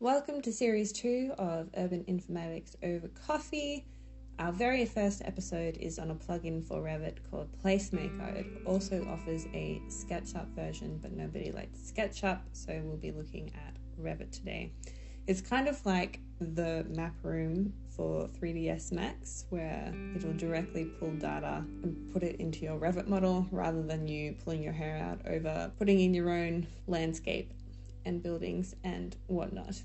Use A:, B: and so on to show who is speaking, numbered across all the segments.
A: Welcome to Series 2 of Urban Informatics over Coffee. Our very first episode is on a plugin for Revit called PlaceMaker. It also offers a SketchUp version, but nobody likes SketchUp, so we'll be looking at Revit today. It's kind of like the map room for 3ds Max, where it'll directly pull data and put it into your Revit model rather than you pulling your hair out over putting in your own landscape and buildings and whatnot.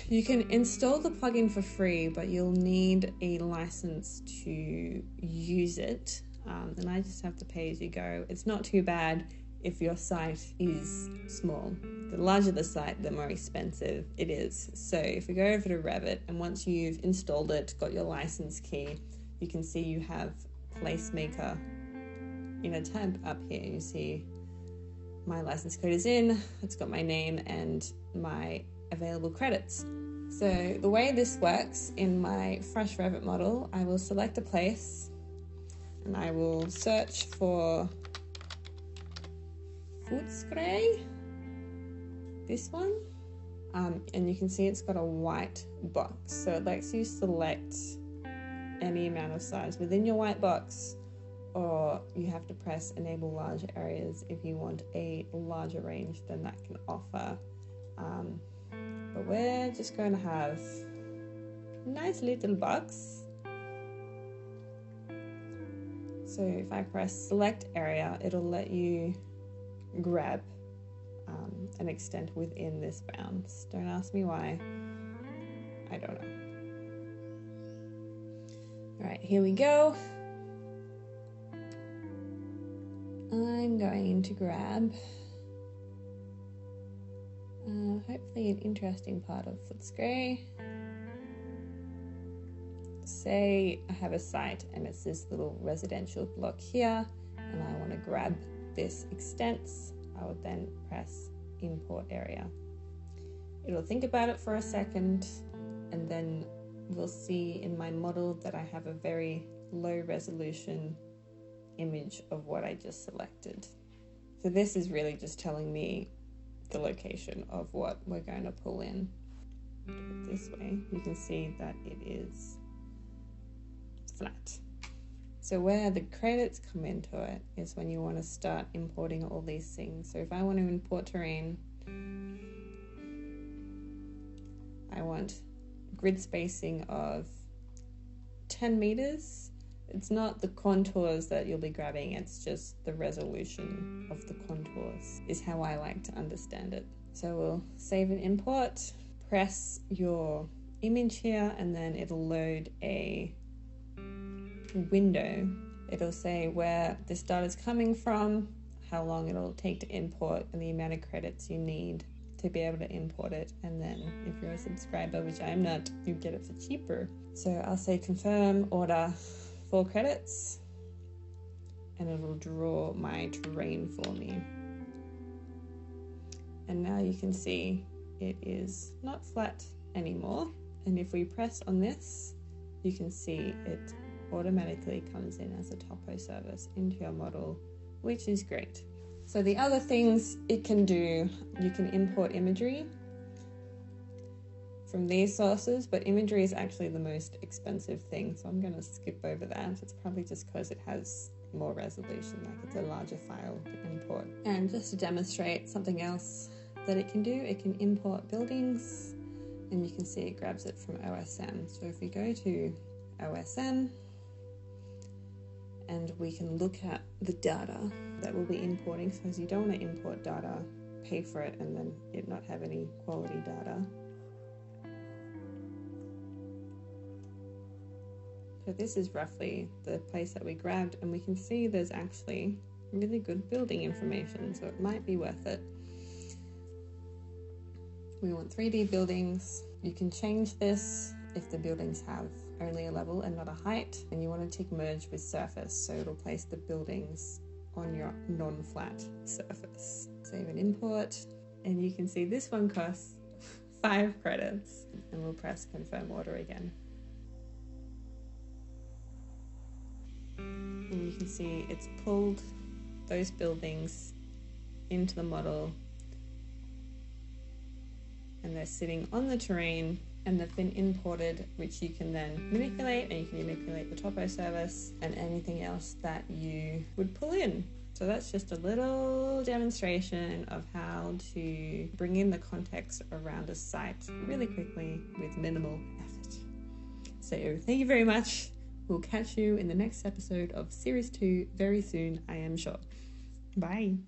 A: You can install the plugin for free, but you'll need a license to use it, and I just have to pay as you go. It's not too bad if your site is small. The larger the site, the more expensive it is. So if we go over to Revit, and once you've installed it, got your license key, you can see you have PlaceMaker in a tab up here. You see my license code is in, it's got my name and my available credits. So the way this works, in my fresh Revit model, I will select a place and I will search for Footscray, this one, and you can see it's got a white box, so it lets you select any amount of size within your white box, or you have to press enable large areas if you want a larger range than that can offer. But we're just going to have a nice little box. So if I press select area, it'll let you grab an extent within this bounds. Don't ask me why. I don't know. All right, here we go. I'm going to grab hopefully an interesting part of Footscray. Say I have a site and it's this little residential block here, and I want to grab this extents. I would then press import area. It'll think about it for a second, and then we'll see in my model that I have a very low resolution image of what I just selected. So this is really just telling me the location of what we're going to pull in. Do it this way, you can see that it is flat. So where the credits come into it is when you want to start importing all these things. So if I want to import terrain, I want grid spacing of 10 meters. It's not the contours that you'll be grabbing, it's just the resolution of the contours is how I like to understand it. So we'll save and import, press your image here, and then it'll load a window. It'll say where this data is coming from, how long it'll take to import, and the amount of credits you need to be able to import it. And then if you're a subscriber, which I'm not, you get it for cheaper. So I'll say confirm order 4 credits, and it'll draw my terrain for me. And now you can see it is not flat anymore. And if we press on this, you can see it automatically comes in as a topo service into your model, which is great. So the other things it can do, you can import imagery from these sources, but imagery is actually the most expensive thing, so I'm going to skip over that. It's probably just because it has more resolution, like it's a larger file to import. And just to demonstrate something else that it can do, it can import buildings, and you can see it grabs it from OSM. So if we go to OSM, and we can look at the data that we'll be importing, because you don't want to import data, pay for it, and then it not have any quality data. So this is roughly the place that we grabbed, and we can see there's actually really good building information, so it might be worth it. We want 3D buildings. You can change this if the buildings have only a level and not a height, and you want to tick merge with surface, so it'll place the buildings on your non-flat surface. Save and import, and you can see this one costs 5 credits, and we'll press confirm order again. And you can see it's pulled those buildings into the model and they're sitting on the terrain and they've been imported, which you can then manipulate, and you can manipulate the topo service and anything else that you would pull in. So that's just a little demonstration of how to bring in the context around a site really quickly with minimal effort. So thank you very much. We'll catch you in the next episode of Series 2 very soon, I am sure. Bye.